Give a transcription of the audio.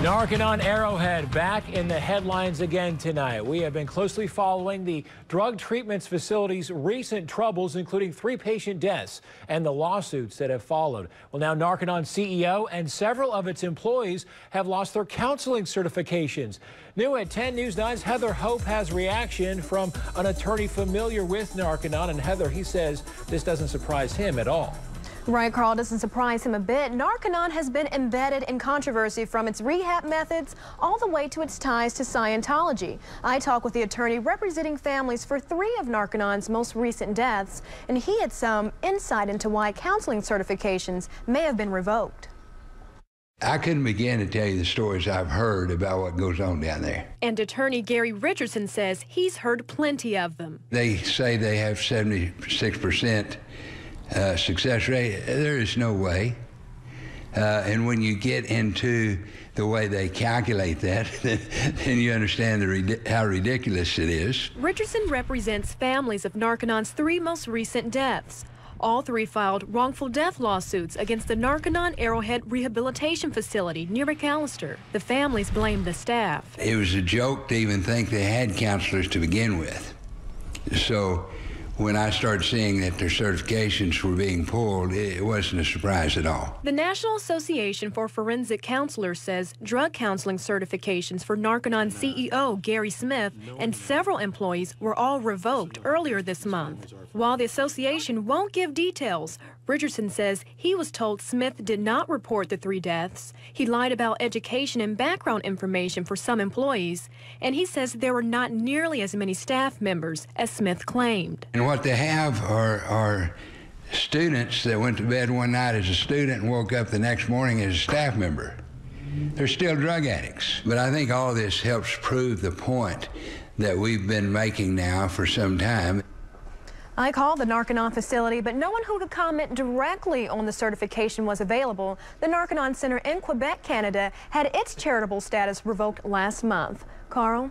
Narconon Arrowhead back in the headlines again tonight. We have been closely following the drug treatment facility's recent troubles, including 3 patient deaths and the lawsuits that have followed. Well, now Narconon CEO and several of its employees have lost their counseling certifications. New at 10 News 9's Heather Hope has reaction from an attorney familiar with Narconon. And Heather, he says this doesn't surprise him at all. Right, Carl, doesn't surprise him a bit. Narconon has been embedded in controversy from its rehab methods all the way to its ties to Scientology. I talked with the attorney representing families for 3 of Narconon's most recent deaths, and he had some insight into why counseling certifications may have been revoked. I couldn't begin to tell you the stories I've heard about what goes on down there. And attorney Gary Richardson says he's heard plenty of them. They say they have 76% success rate. There is no way. And when you get into the way they calculate that, then you understand how ridiculous it is. Richardson represents families of Narconon's 3 most recent deaths. All 3 filed wrongful death lawsuits against the Narconon Arrowhead Rehabilitation Facility near McAllister. The families blame the staff. It was a joke to even think they had counselors to begin with. So when I started seeing that their certifications were being pulled, it wasn't a surprise at all. The National Association for Forensic Counselors says drug counseling certifications for Narconon CEO Gary Smith and several employees were all revoked earlier this month. While the association won't give details, Richardson says he was told Smith did not report the 3 deaths. He lied about education and background information for some employees, and he says there were not nearly as many staff members as Smith claimed. And what they have are students that went to bed one night as a student and woke up the next morning as a staff member. They're still drug addicts. But I think all this helps prove the point that we've been making now for some time. I called the Narconon facility, but no one who could comment directly on the certification was available. The Narconon Center in Quebec, Canada, had its charitable status revoked last month. Carl?